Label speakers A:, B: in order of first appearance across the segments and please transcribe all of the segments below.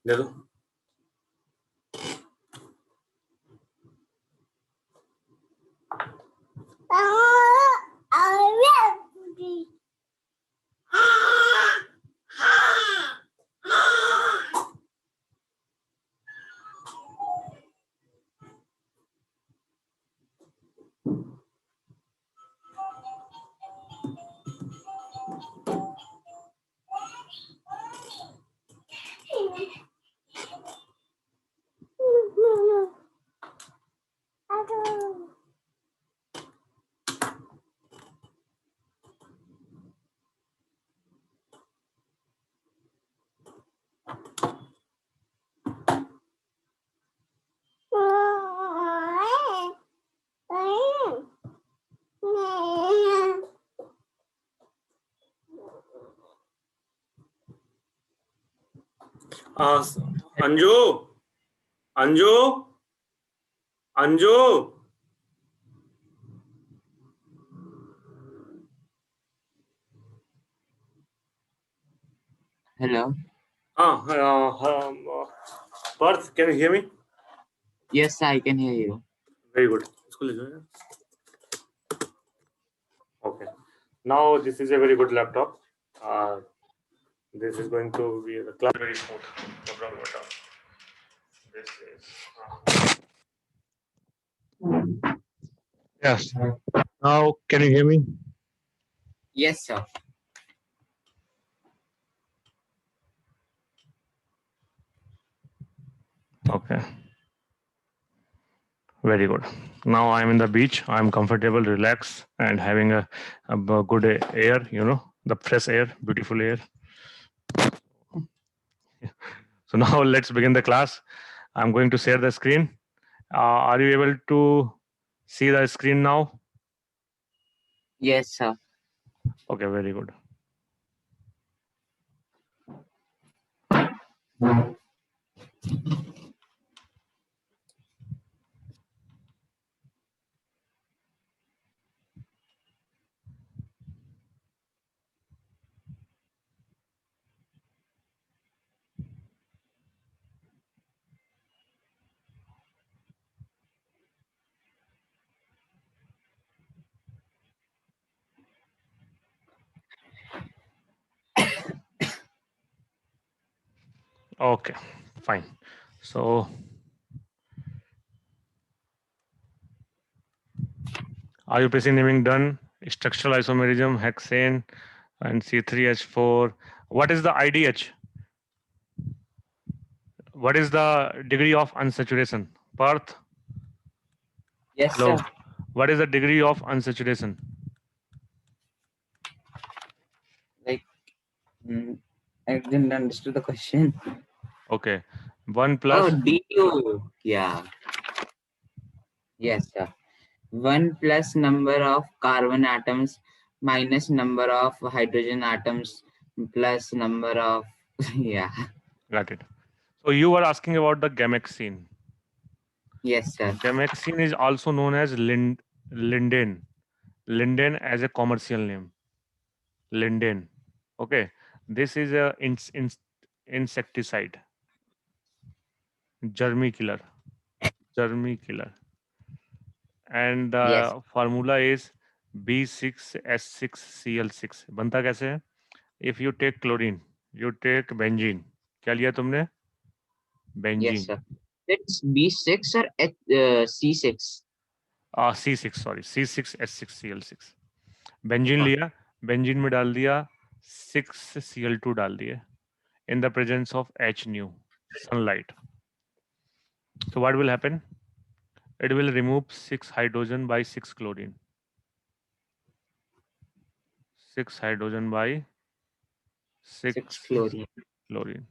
A: दे दो। Anju, Anju, Anju,
B: Hello.
A: Parth, can you hear me?
B: Yes, I can hear you.
A: Very good. इसको ले लो यार. Okay. Now this is a very good laptop. This is going to be the class very smooth. No problem at all. This is. Yes. Now can you hear me?
B: Yes, sir.
A: Okay. Very good. Now I'm in the beach. I'm comfortable, relaxed, and having a good air. You know, the fresh air, beautiful air. So now let's begin the class. I'm going to share the screen. Are you able to see the screen now?
B: Yes, sir.
A: Okay, very good. Okay, fine. So IUPAC naming done. Structural isomerism, hexane, and C3H4. What is the IDH? What is the degree of unsaturation? Parth?
B: Yes,
A: Hello.
B: sir.
A: What is the degree of unsaturation?
B: Like, I didn't understand the question.
A: Okay. 1
B: Oh,
A: plus.
B: DU. Yeah. Yes, sir. 1 plus number of carbon atoms minus number of hydrogen atoms plus number of yeah.
A: Got it. So you were asking about the gamexine.
B: Yes, sir.
A: Gamexine is also known as linden. Linden as a commercial name. Linden. Okay. This is a insecticide. Germ killer. Germ killer. And the
B: Yes.
A: formula is B6S6Cl6. बनता कैसे है? If you take chlorine, you take benzene. क्या लिया तुमने?
B: Yes,
A: Benzene.
B: sir. It's B6 or C6?
A: C6, sorry. C6S6Cl6. Benzene
B: Oh,
A: लिया, benzene में डाल दिया 6Cl2 डाल दिए in the presence of H nu, sunlight. So what will happen? It will remove 6 hydrogen by 6 chlorine. 6 hydrogen by
B: 6
A: 6
B: chlorine.
A: chlorine.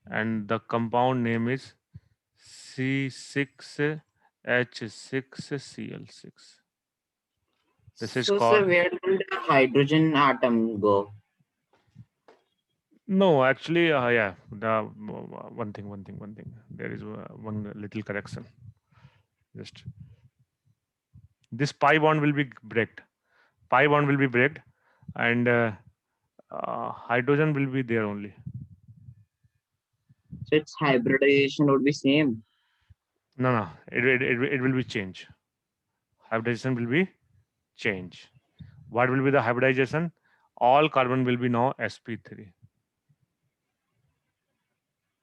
A: And the compound name is C6H6Cl6. This is
B: So, sir,
A: called.
B: where will the hydrogen atom go?
A: No, actually, yeah. The one thing. There is one little correction. Just this pi bond will be breaked. Pi bond will be breaked, and hydrogen will be there only.
B: So its hybridization would be same.
A: No, it will be change. Hybridization will be change. What will be the hybridization? All carbon will be now sp3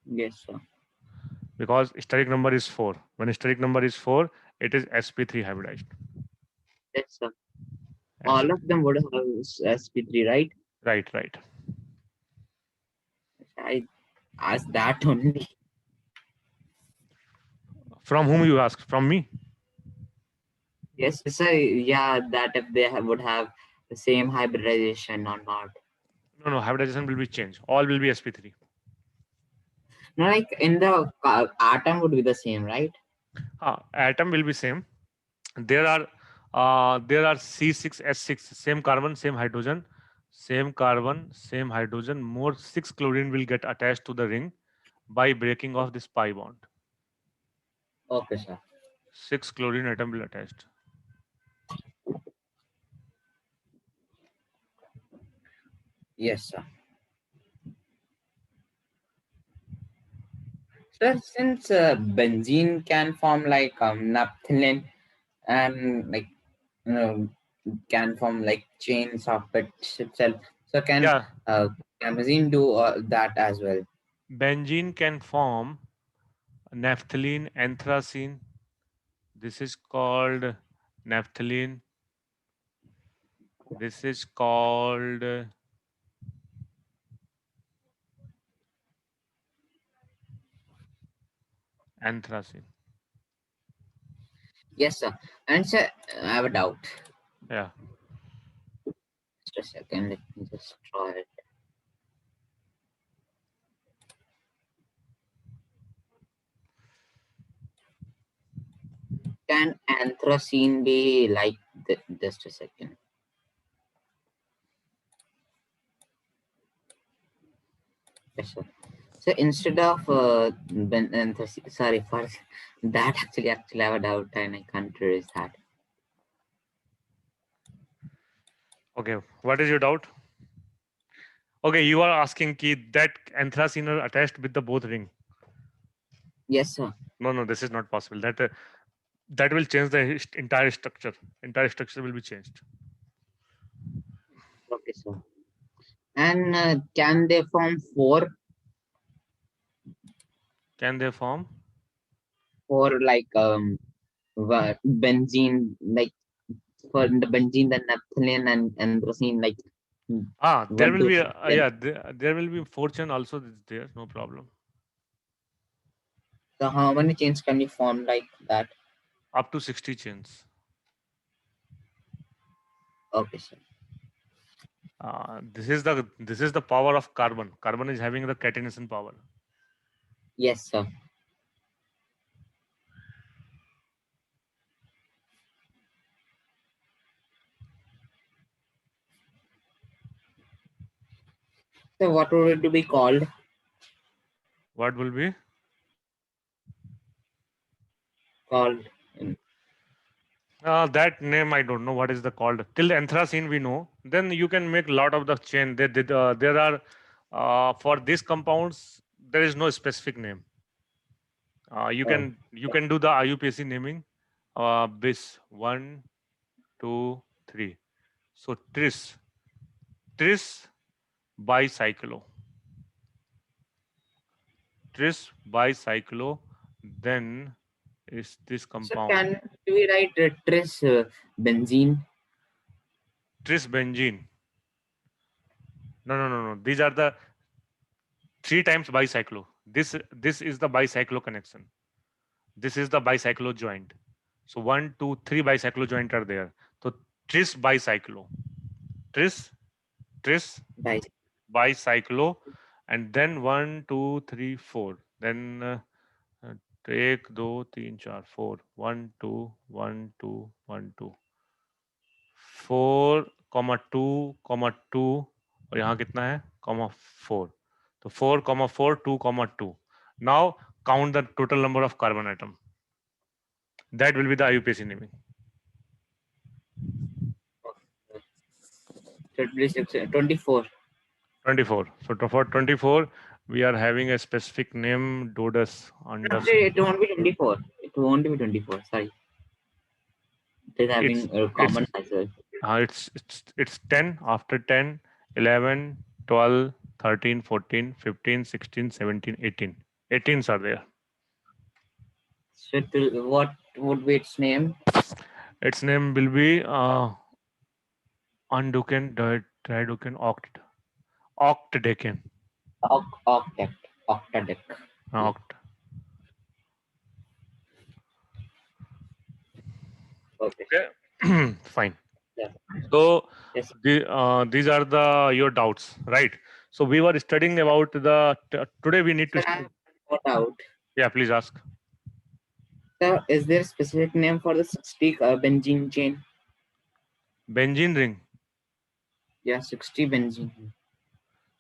B: Yes, sir.
A: because steric number is 4. When steric number is 4, it is sp3 hybridized.
B: Yes, sir. All of them would have sp3, right?
A: Right.
B: I asked that only.
A: From whom you ask? From me?
B: Yes, sir. Yeah, that if they would have the same hybridization or not.
A: No, hybridization will be changed. All will be sp3.
B: No, like in the atom would be the same, right?
A: Atom will be same. There are C6H6, same carbon, same hydrogen, more 6 chlorine will get attached to the ring by breaking of this pi bond.
B: Okay, sir.
A: 6 chlorine atom will attached.
B: Yes, sir. Sir, since benzene can form like naphthalene and like you know can form like chains of it itself, so can
A: Yeah,
B: benzene do that as well?
A: benzene can form naphthalene, anthracene. This is called naphthalene. This is called anthracene.
B: Yes, sir. And sir, I have a doubt.
A: Yeah.
B: Just a second, let me just draw it. Can anthracene be like just a second? Yes, sir. So instead of sorry for that. Actually, I have a doubt and I can't erase that.
A: Okay. What is your doubt? Okay, you are asking ki that anthracene are attached with the both ring.
B: Yes, sir.
A: No, this is not possible. That will change the entire structure. Entire structure will be changed.
B: Okay, sir. And can they form
A: Can they form?
B: four like benzene, like for the benzene, the naphthalene and anthracene, like
A: There
B: what
A: will
B: do
A: be
B: them?
A: there will be fortune also is there. No problem.
B: So how many chains can you form like that?
A: Up to 60 chains.
B: Okay, sir.
A: This is the power of carbon. Carbon is having the catenation power.
B: Yes, sir. So what would it be called?
A: What will be?
B: Called
A: That name I don't know what is the called. Till anthracene we know. Then you can make lot of the chain. There are for these compounds there is no specific name.
B: oh,
A: You can do the IUPAC naming. Bis 1, 2, 3. So tris bicyclo, tris bicyclo. Then is this
B: so
A: compound
B: can we write tris benzene?
A: trisbenzene. No. These are the 3 times bicyclo. This is the bicyclo connection. This is the bicyclo joint. So 1, 2, 3 bicyclo joint are there. So tris bicyclo, tris tris
B: By
A: bicyclo, and then 1, 2, 3, 4. Then uh, एक दो तीन चार 4 1 2 1 2 1 2 4,2,2 और यहाँ कितना है comma 4 तो 4,4 2,2 now count the total number of carbon atom that will be the IUPAC naming
B: 24.
A: 24 so for 24 We are having a specific name, Dodus
B: Actually,
A: underscore.
B: it won't be 24. It won't be 24. Sorry. It is
A: It's
B: having a
A: it's
B: common as well.
A: it's 10, after 10, 11, 12, 13, 14, 15, 16, 17, 18. 18s are there.
B: So what would be its name?
A: Its name will be Unduken, Triduken, Octadecan.
B: Octet. Octadec. Yeah.
A: Oct.
B: Okay.
A: Okay. Fine.
B: Yeah.
A: So
B: Yes.
A: these are the your doubts, right? So we were studying about the today we need to
B: Sir, I have
A: study.
B: no doubt.
A: Yeah, please ask.
B: Sir, is there a specific name for the 60 benzene chain?
A: Benzene ring.
B: Yeah, 60 benzene.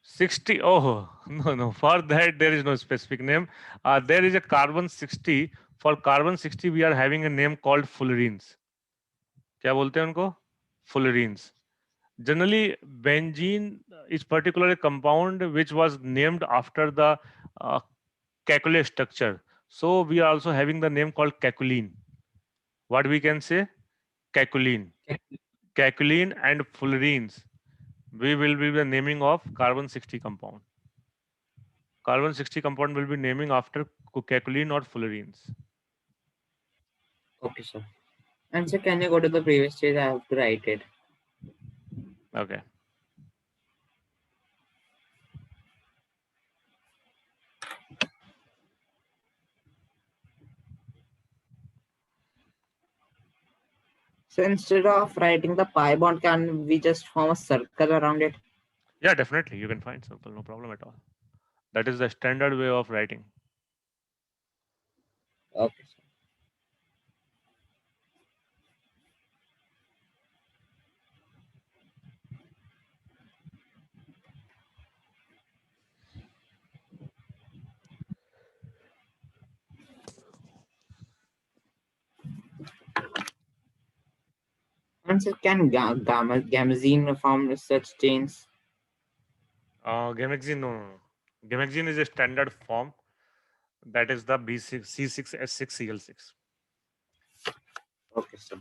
A: 60. Oh, no. For that, there is no specific name. There is a carbon 60. For carbon 60, we are having a name called fullerenes. क्या बोलते हैं उनको? Fullerenes. Generally, benzene is particularly a compound which was named after the uh, calculus structure. So we are also having the name called caculine. What we can say? Caculine. Caculine and fullerenes. We will be the naming of carbon 60 compound. Carbon 60 compound will be naming after caculine or fullerenes.
B: Okay, sir. And sir, can you go to the previous page? I have to write it.
A: Okay.
B: So instead of writing the pi bond, can we just form a circle around it?
A: Yeah, definitely. You can find simple, no problem at all. That is the standard way of writing.
B: Okay, sir. And sir, can gamazine form such chains?
A: Gamexine, no. Gamexine is a standard form. That is the B6, C6S6Cl6.
B: Okay, sir.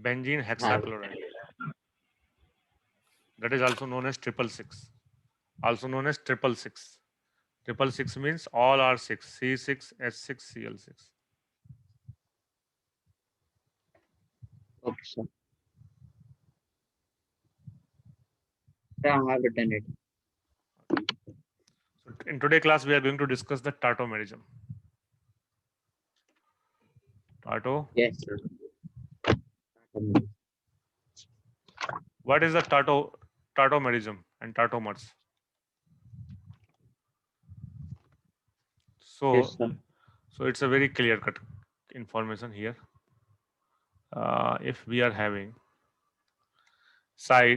A: Benzene
B: Have
A: hexachloride. That is also known as triple six. Also known as triple six. Triple six means all are six. C6S6Cl6.
B: Okay, sir. Yeah, I have written it.
A: So in today's class, we are going to discuss the tautomerism. Tarto.
B: Yes, sir.
A: What is the tautomerism and tautomers?
B: Yes,
A: So,
B: sir.
A: so it's a very clear cut information here. If we are having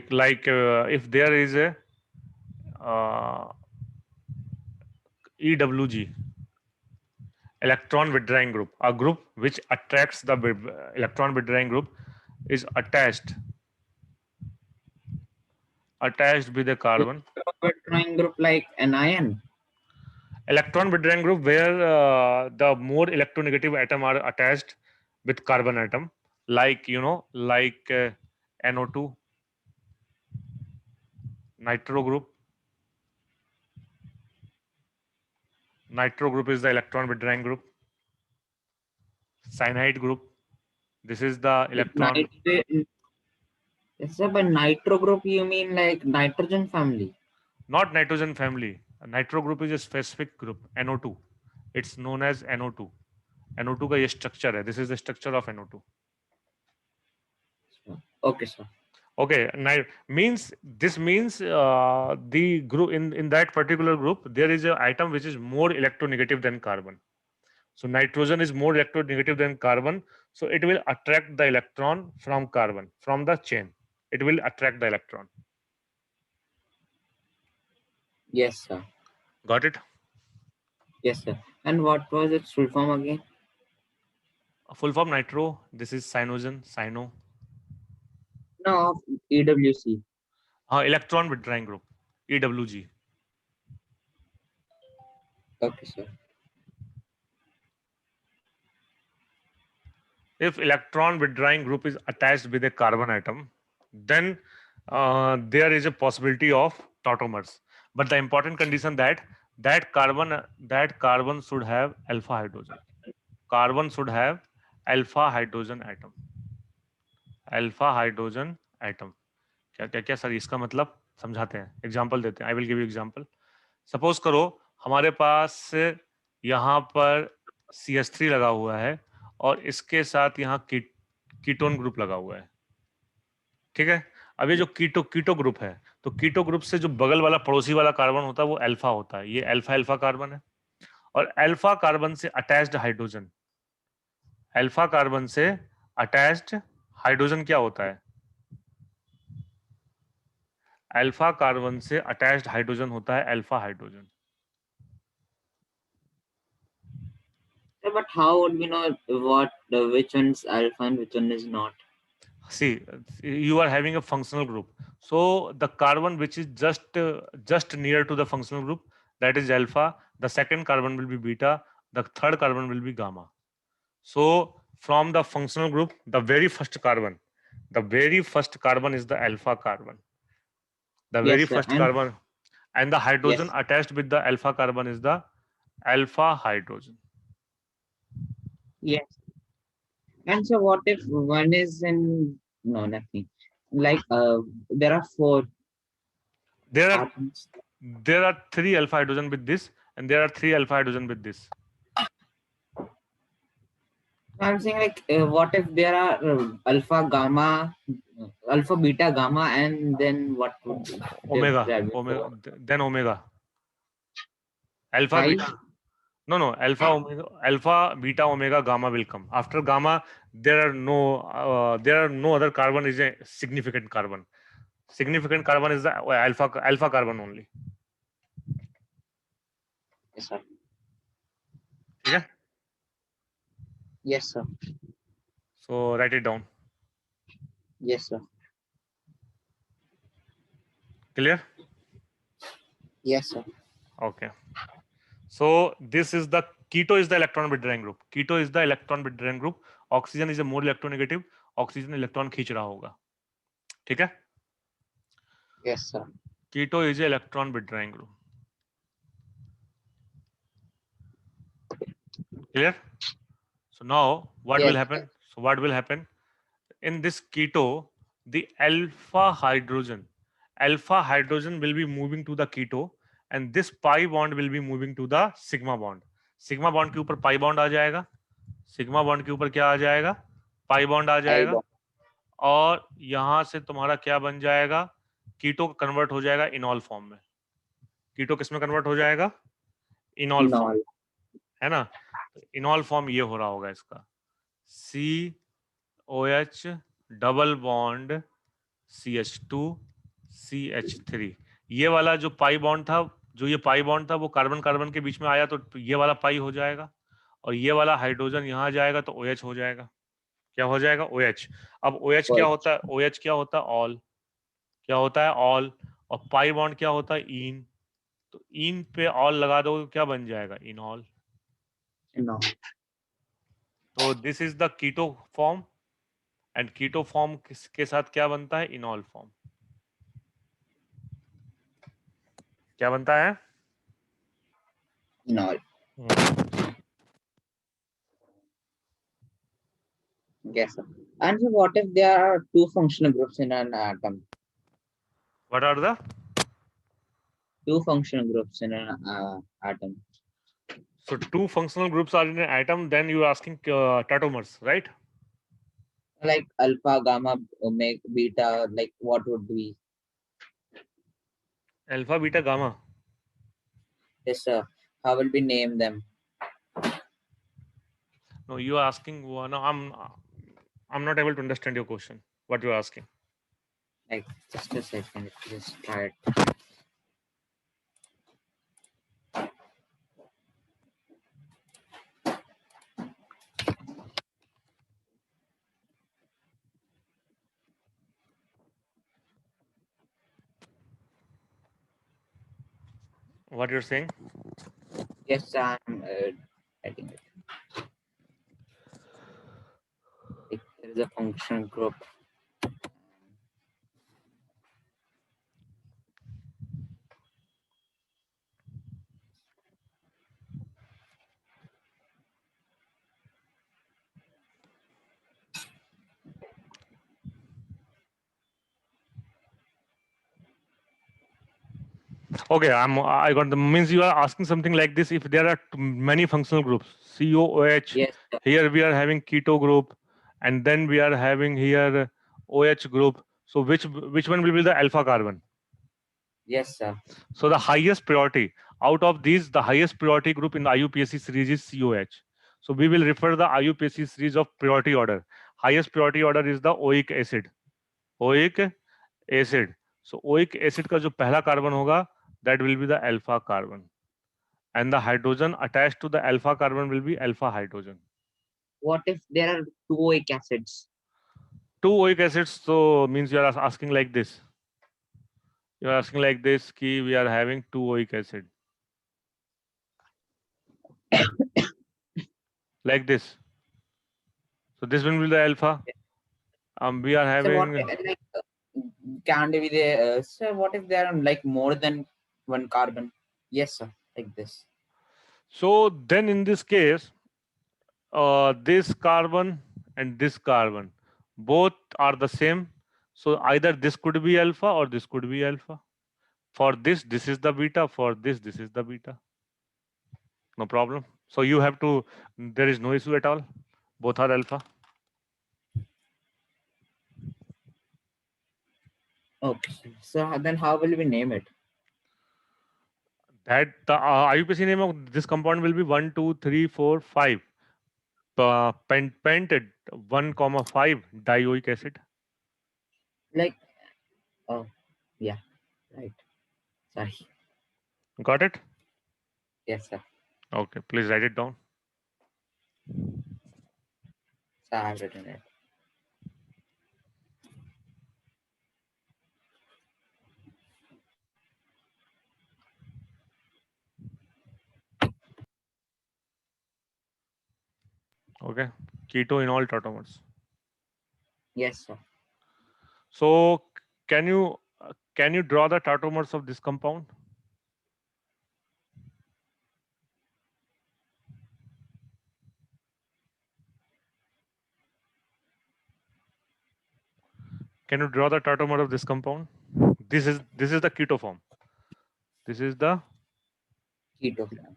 A: like if there is a uh, EWG, electron withdrawing group, a group which attracts the electron withdrawing group is attached with a carbon.
B: Drawing group like anion.
A: Electron withdrawing group where the more electronegative atom are attached with carbon atom, like like NO2, nitro group. Nitro group is the electron withdrawing group. Cyanide group. This is the electron,
B: Yes, sir. By nitro group, you mean like nitrogen family?
A: not nitrogen family. A nitro group is a specific group, NO2. It's known as NO2. NO2 का ये structure है. This is the structure of NO2.
B: Okay, sir.
A: Okay, means this means the group in that particular group there is an atom which is more electronegative than carbon. So nitrogen is more electronegative than carbon, so it will attract the electron from carbon from the chain. It will attract the electron.
B: Yes, sir.
A: Got it?
B: Yes, sir. And what was its full form again?
A: Full form nitro. This is cyanogen,
B: No, EWC.
A: electron withdrawing group. EWG.
B: Okay, sir.
A: If electron withdrawing group is attached with a carbon atom, then there is a possibility of tautomers. But the important condition that carbon should have alpha hydrogen. Carbon should have alpha hydrogen atom. Alpha hydrogen atom. क्या क्या क्या sir, इसका मतलब समझाते हैं, example देते हैं. I will give you example. Suppose करो हमारे पास यहाँ पर CH3 लगा हुआ है और इसके साथ यहाँ कीटोन ग्रुप लगा हुआ है. ठीक है. अब ये जो कीटो ग्रुप है, तो कीटो ग्रुप से जो बगल वाला पड़ोसी वाला कार्बन होता है वो अल्फा होता है. ये अल्फा अल्फा कार्बन है. और अल्फा कार्बन से अटैच्ड हाइड्रोजन, अल्फा कार्बन से अटैच्ड हाइड्रोजन क्या होता है? अल्फा कार्बन से अटैच्ड हाइड्रोजन होता है alpha hydrogen.
B: But how would we know which one's alpha and which one is not?
A: See, you are having a functional group, so the carbon which is just near to the functional group, that is alpha. The second carbon will be beta, the third carbon will be gamma. So from the functional group, the very first carbon is the alpha carbon, the very
B: Yes, sir.
A: first carbon, and the hydrogen
B: Yes.
A: attached with the alpha carbon is the alpha hydrogen.
B: Yes. And so what if one is in no nothing? Like there are four
A: There are
B: atoms.
A: there are 3 alpha hydrogen with this, and there are 3 alpha hydrogen with this.
B: I'm saying like what if there are alpha, gamma, alpha, beta, gamma, and then what would
A: Omega,
B: there be
A: omega,
B: four?
A: then omega. Alpha,
B: Five?
A: beta. No, alpha, omega, alpha, beta, omega, gamma will come. After gamma, there are no other carbon is a significant carbon. Significant carbon is the alpha carbon only.
B: Yes, sir.
A: Yeah.
B: Yes, sir.
A: So write it down.
B: Yes, sir.
A: Clear?
B: Yes, sir.
A: Okay. So this is the keto is the electron withdrawing group. Keto is the electron withdrawing group. Oxygen is a more electronegative. Oxygen electron खींच रहा होगा. ठीक है?
B: Yes, sir.
A: Keto is a electron withdrawing group. Clear? So now what will
B: Yes.
A: happen? So what will happen? In this keto, the alpha hydrogen will be moving to the keto, and this pi bond will be moving to the sigma bond. Sigma bond के ऊपर pi bond आ जाएगा. Sigma bond के ऊपर क्या आ जाएगा? Pi bond आ जाएगा. और यहां से तुम्हारा क्या बन जाएगा? कीटो कन्वर्ट हो जाएगा इनॉल फॉर्म में. कीटो किस में कन्वर्ट हो जाएगा? इनॉल फॉर्म, है ना? तो इनॉल फॉर्म ये हो रहा होगा इसका, COH double bond CH2 CH3. ये वाला जो पाई बॉन्ड था, ये पाई बॉन्ड था वो कार्बन कार्बन के बीच में आया, तो ये वाला पाई हो जाएगा. और ये वाला हाइड्रोजन यहाँ जाएगा तो OH हो जाएगा. क्या हो जाएगा? OH. अब OH क्या होता है? OH क्या होता है? ऑल. क्या होता है? ऑल. और पाई बॉन्ड क्या होता है? इन. तो इन पे ऑल लगा दो, क्या बन जाएगा? इनॉल. तो this is the keto form, and keto form के साथ क्या बनता है? Enol form. क्या बनता है?
B: Inol. Yes, sir. And so what if there are two functional groups in an atom?
A: What are the
B: Two functional groups in an atom.
A: so two functional groups are in an atom? Then you are asking tautomers, right?
B: Like alpha, gamma, omega, beta. Like what would be?
A: Alpha, beta, gamma.
B: Yes, sir. How will we name them?
A: No, you are asking. No, I'm not able to understand your question. What you are asking?
B: Like just a second. Just try it.
A: What you're saying?
B: Yes, I'm writing it. Like, there is a functional group.
A: Okay, I got the means you are asking something like this. If there are many functional groups, COOH,
B: Yes, sir.
A: here we are having keto group, and then we are having here OH group. So which one will be the alpha carbon?
B: Yes, sir.
A: So the highest priority out of these, the highest priority group in the IUPAC series is COH. So we will refer the IUPAC series of priority order. Highest priority order is the oic acid. Oic acid. So oic acid का जो पहला carbon होगा, that will be the alpha carbon, and the hydrogen attached to the alpha carbon will be alpha hydrogen.
B: What if there are two oic acids?
A: Two oic acids, so means you are asking like this. You are asking like this, ki we are having two oic acid. Like this. So this one will be the alpha. We are
B: So what
A: having.
B: like can be there? So what if there are like more than one carbon? Yes, sir. Like this.
A: So then in this case, this carbon and this carbon both are the same. So either this could be alpha or this could be alpha. For this is the beta. For this is the beta. No problem. So you have to. There is no issue at all. Both are alpha.
B: Okay. So then how will we name it?
A: That the IUPAC name of this compound will be 1, 2, 3, 4, 5. Pented 1,5 dioic acid.
B: Like, oh, yeah, right. Sorry.
A: Got it?
B: Yes, sir.
A: Okay, please write it down.
B: So I have written it.
A: Okay, keto in all tautomers.
B: Yes, sir.
A: So can you draw the tautomers of this compound? Can you draw the tautomer of this compound? This is the keto form. This is the
B: Keto form.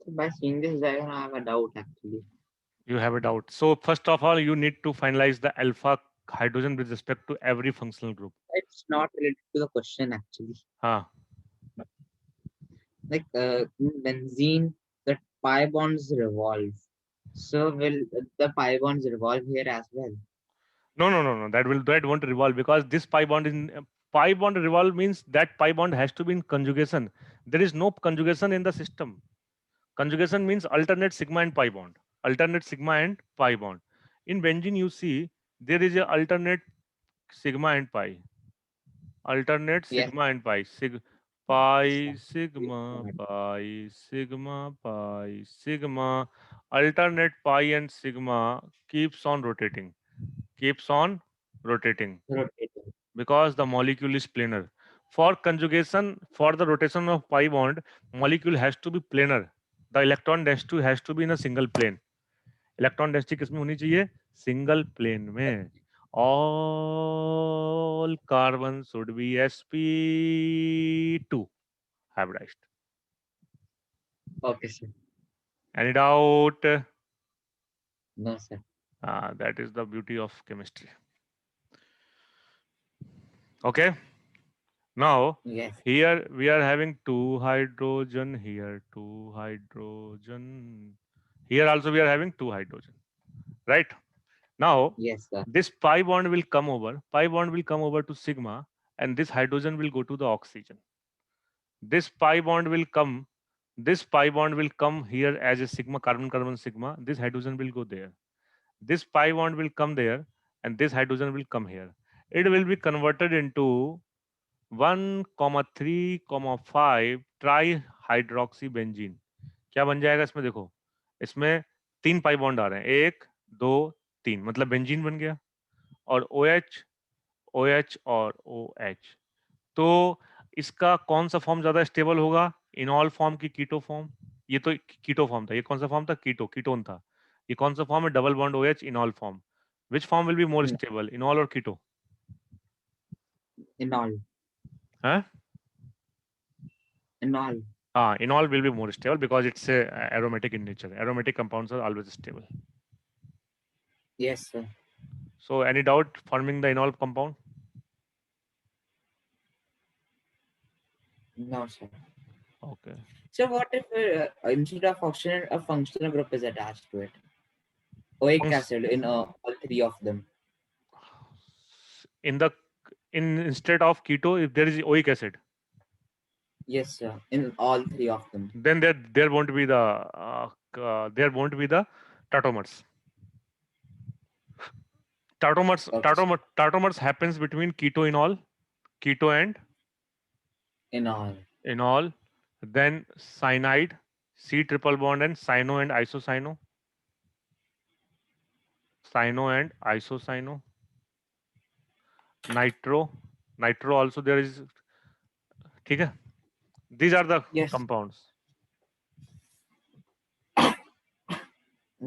B: So by seeing this diagram, I have a doubt actually.
A: you have a doubt. So first of all, you need to finalize the alpha hydrogen with respect to every functional group.
B: It's not related to the question actually.
A: Huh.
B: Like in benzene, the pi bonds revolve. So will the pi bonds revolve here as well?
A: No. That won't revolve because this pi bond in pi bond revolve means that pi bond has to be in conjugation. There is no conjugation in the system. Conjugation means alternate sigma and pi bond. Alternate sigma and pi bond. In benzene, you see there is a alternate sigma and pi. Alternate
B: Yes.
A: sigma and pi. Pi sigma pi sigma pi sigma. Alternate pi and sigma keeps on rotating. Keeps on rotating
B: Rotating.
A: because the molecule is planar. For conjugation, for the rotation of pi bond, molecule has to be planar. The electron has to be in a single plane. Electron density किसमें होनी चाहिए? Single plane में. All carbon should be sp2 hybridized.
B: Okay, sir.
A: Any doubt?
B: No, sir.
A: That is the beauty of chemistry. Okay. Now
B: Yes.
A: here we are having two hydrogen, here two hydrogen. Here also we are having two hydrogen, right? Now
B: Yes, sir.
A: this pi bond will come over, pi bond will come over to sigma, and this hydrogen will go to the oxygen. This pi bond will come, this pi bond will come here as a sigma, carbon carbon sigma. This hydrogen will go there. This pi bond will come there, and this hydrogen will come here. It will be converted into 1,3,5 ट्राईहाइड्रोक्सीबेंजीन. क्या बन जाएगा इसमें? देखो, इसमें 3 pi bond आ रहे हैं, 1 2 3, मतलब benzene बन गया. और OH OH और OH. तो इसका कौन सा फॉर्म ज्यादा स्टेबल होगा? इनॉल फॉर्म की कीटो फॉर्म. ये तो कीटो फॉर्म था. ये कौन सा फॉर्म था? कीटोन था. ये कौन सा फॉर्म है? Double bond OH इनॉल form. Which form will be more
B: In,
A: stable, इनॉल और कीटो?
B: in all.
A: हाँ,
B: In all.
A: Enol will be more stable because it's aromatic in nature. Aromatic compounds are always stable.
B: Yes, sir.
A: So, any doubt forming the enol compound?
B: No, sir.
A: Okay.
B: So what if instead of oxygen, a functional group is attached to it? Oic
A: Func-
B: acid in all three of them.
A: Instead of keto, if there is oic acid,
B: Yes, sir. In all three of them.
A: then there won't be the tautomers.
B: Okay, sir.
A: Tautomers happens between keto and
B: In all.
A: enol, then cyanide, C triple bond, and cyano and isocyano. Cyano and isocyano. Nitro also there is. ठीक है? These are the
B: Yes.
A: compounds.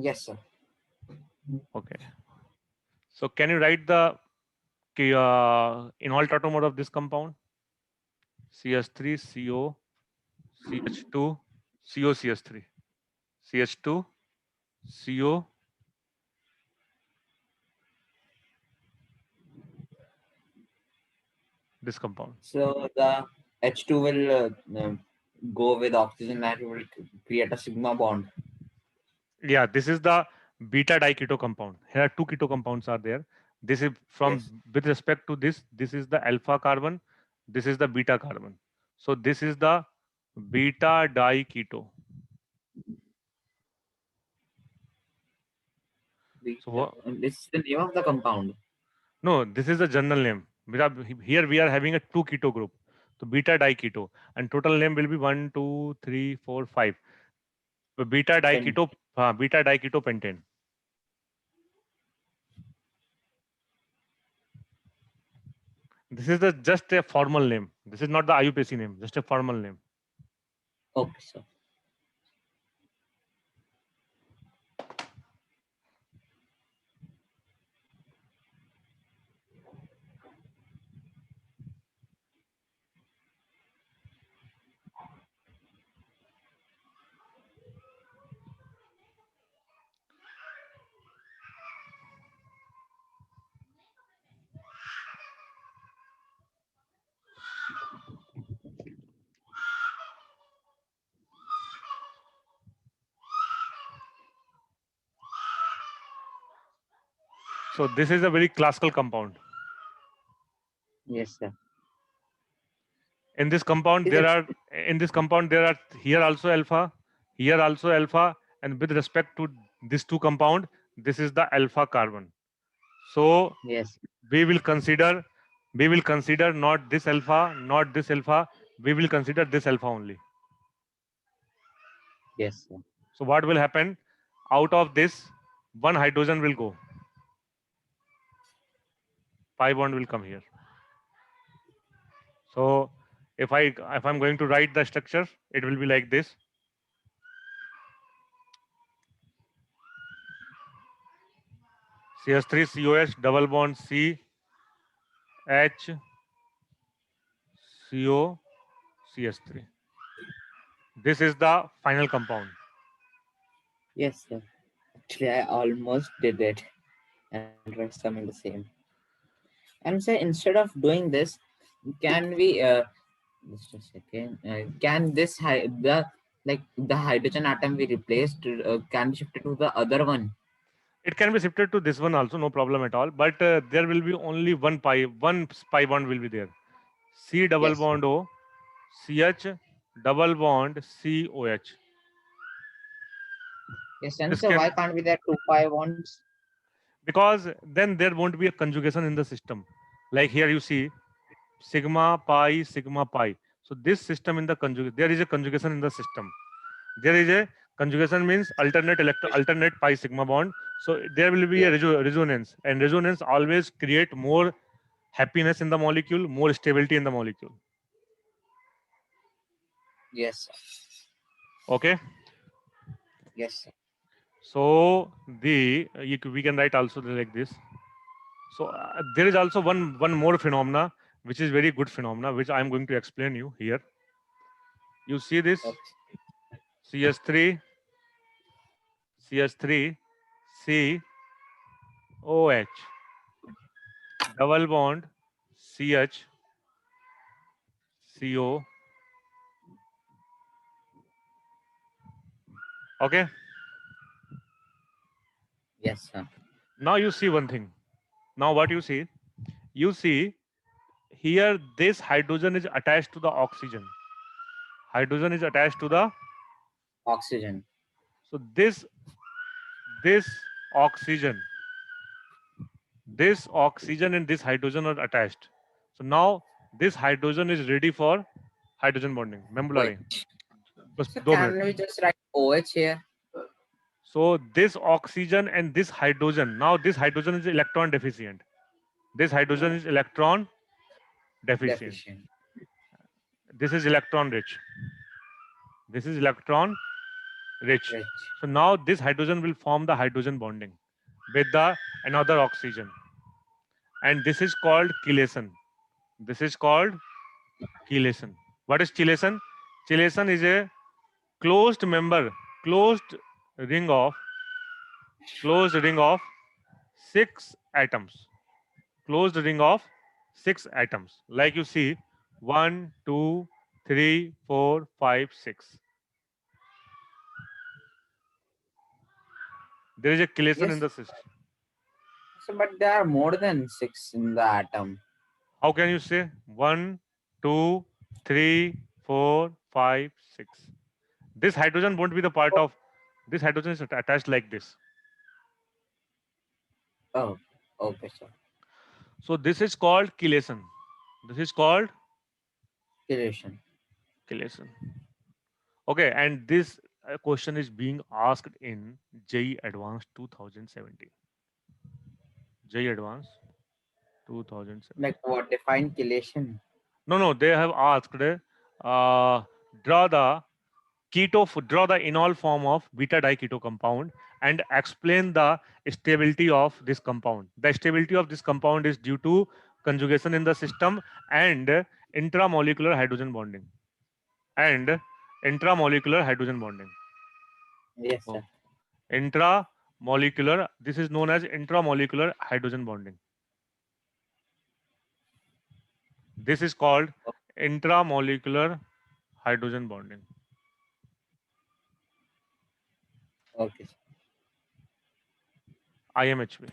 B: Yes, sir.
A: Okay. So can you write the enol tautomer of this compound? CH3 CO CH2 CO CH3 CH2 CO. This compound.
B: So the H2 will go with oxygen and it will create a sigma bond.
A: Yeah, this is the beta diketo compound. Here two keto compounds are there. This is from
B: Yes.
A: with respect to this is the alpha carbon, this is the beta carbon. So this is the beta diketo. So
B: This is the name of the compound.
A: no, this is the general name. Here we are having a 2 keto group. So beta diketo, and total name will be 1, 2, 3, 4, 5. So beta diketo pentane. This is just a formal name. This is not the IUPAC name, just a formal name.
B: Okay, sir.
A: So this is a very classical compound.
B: Yes, sir.
A: In this compound,
B: Is
A: there
B: it-
A: are here also alpha, and with respect to this two compound, this is the alpha carbon. So
B: Yes.
A: we will consider not this alpha, we will consider this alpha only.
B: Yes, sir.
A: So what will happen? Out of this, one hydrogen will go. Pi bond will come here. So if I'm going to write the structure, it will be like this. CH3 COH double bond C H CO CH3. This is the final compound.
B: Yes, sir. Actually, I almost did it and rest some in the same. And so instead of doing this, can we just a second? Can this the like the hydrogen atom we replaced can be shifted to the other one?
A: It can be shifted to this one also, no problem at all. But there will be only one pi bond will be there. C double
B: Yes,
A: bond O, CH double bond COH.
B: yes. And
A: This
B: so why
A: can,
B: can't be there two pi bonds?
A: because then there won't be a conjugation in the system. Like here you see sigma pi. So this system in the conjugation, there is a conjugation in the system. There is a conjugation means alternate pi sigma bond. So there will be a
B: Yes,
A: resonance, and resonance always create more happiness in the molecule, more stability in the molecule.
B: yes, sir.
A: Okay.
B: Yes, sir.
A: So we can write also like this. So there is also one more phenomena which is very good phenomena which I am going to explain you here. You see this
B: Okay.
A: CH3 CH3 COH double bond CH CO. Okay.
B: Yes, sir.
A: Now you see one thing. Now what you see? You see here this hydrogen is attached to the oxygen. Hydrogen is attached to the,
B: Oxygen.
A: so this oxygen and this hydrogen are attached. So now this hydrogen is ready for hydrogen bonding. Membula rahi.
B: OH.
A: Bas
B: So
A: 2 minute.
B: can we just write OH here?
A: So this oxygen and this hydrogen. Now this hydrogen is electron deficient. This hydrogen is electron deficient.
B: Deficient.
A: This is electron rich. This is electron rich.
B: Rich.
A: So now this hydrogen will form the hydrogen bonding with the another oxygen, and this is called chelation. This is called chelation. What is chelation? Chelation is a closed member, closed ring of closed ring of six atoms. Closed ring of six atoms. Like you see, 1, 2, 3, 4, 5, 6. There is a chelation in
B: Yes.
A: the system.
B: So, but there are more than six in the atom.
A: How can you say 1, 2, 3, 4, 5, 6? This hydrogen won't be the part of this hydrogen is attached like this.
B: Oh, okay, sir.
A: So this is called chelation. This is called
B: Chelation.
A: chelation. Okay, and this question is being asked in JEE Advanced 2017. JEE Advanced 2017.
B: Like what? Define chelation.
A: No, they have asked draw the draw the enol form of beta diketo compound and explain the stability of this compound. The stability of this compound is due to conjugation in the system and intramolecular hydrogen bonding. And intramolecular hydrogen bonding.
B: Yes,
A: Oh.
B: sir.
A: Intramolecular, this is known as intramolecular hydrogen bonding. This is called intramolecular hydrogen bonding.
B: Okay, sir.
A: IMHB.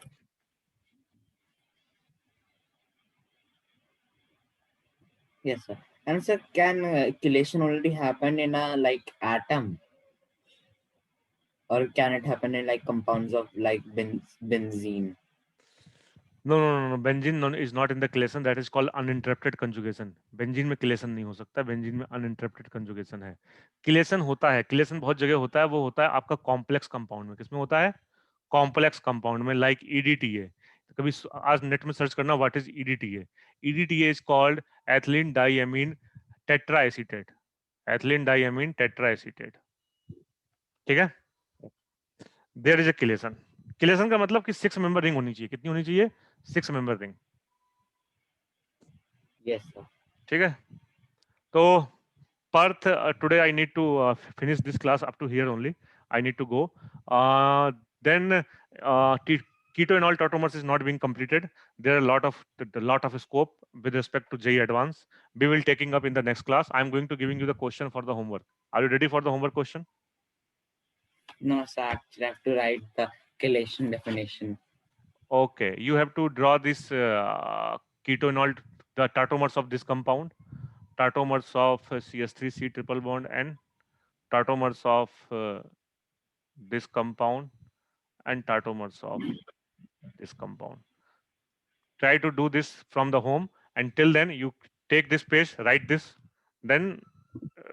B: Yes, sir. And sir, can chelation already happen in a like atom, or can it happen in like compounds of like benzene?
A: No. Benzene is not in the chelation. That is called uninterrupted conjugation. Benzene में chelation नहीं हो सकता. Benzene में uninterrupted conjugation है. Chelation होता है. Chelation बहुत जगह होता है. वो होता है आपका complex compound में. किसमें होता है? Complex compound में, like EDTA. कभी आज नेट में सर्च करना what is EDTA. EDTA is called ethylene diamine tetraacetate. Ethylene diamine tetraacetate. ठीक है? There is a chelation. किलेसन का मतलब कि 6 मेंबर रिंग होनी चाहिए। कितनी होनी चाहिए? 6 मेंबर रिंग।
B: Yes, sir.
A: ठीक है। तो Parth, today I need to finish this class up to here only. I need to go. Then keto-enol tautomers is not being completed. There are a lot of scope with respect to JEE Advanced. We will taking up in the next class. I'm going to giving you the question for the homework. Are you ready for the homework question?
B: No, sir. Actually, I have to write the chelation definition.
A: Okay, you have to draw this keto-enol, the tautomers of this compound, tautomers of CS3C triple bond, and tautomers of this compound, and tautomers of this compound. Try to do this from the home. Until then, you take this page, write this, then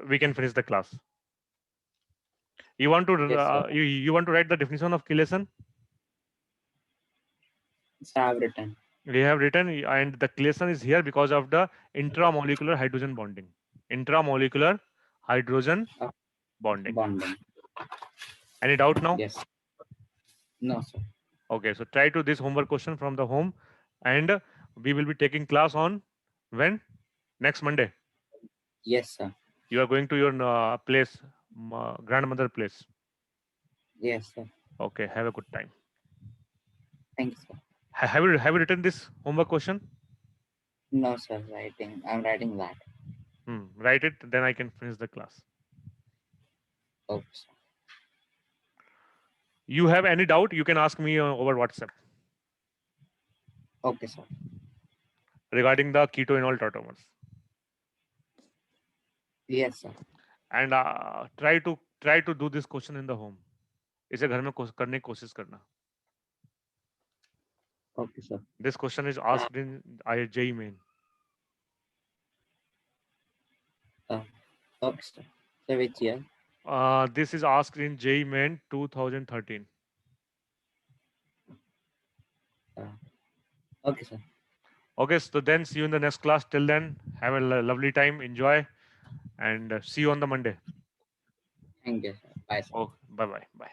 A: we can finish the class. You want to
B: Yes, sir.
A: you want to write the definition of chelation?
B: So I have written.
A: We have written, and the chelation is here because of the intramolecular hydrogen bonding. Intramolecular hydrogen
B: Uh,
A: bonding.
B: Bonding.
A: Any doubt now?
B: Yes. No, sir.
A: Okay, so try to this homework question from the home, and we will be taking class on when? Next Monday.
B: Yes, sir.
A: You are going to your place, grandmother place.
B: Yes, sir.
A: Okay, have a good time.
B: Thank you, sir.
A: Have you written this homework question?
B: No, sir. Writing. I'm writing that.
A: Write it, then I can finish the class.
B: Okay, sir.
A: You have any doubt, you can ask me over WhatsApp
B: Okay, sir.
A: regarding the keto-enol tautomers.
B: Yes, sir.
A: And try to do this question in the home. इसे घर में करने की कोशिश करना.
B: Okay, sir.
A: This question is asked in JEE Main.
B: Okay, sir. So which year?
A: This is asked in JEE Main 2013.
B: Okay, sir.
A: Okay, so then see you in the next class. Till then, have a lovely time, enjoy, and see you on the Monday.
B: Thank you, sir. Bye, sir.
A: Oh, bye bye.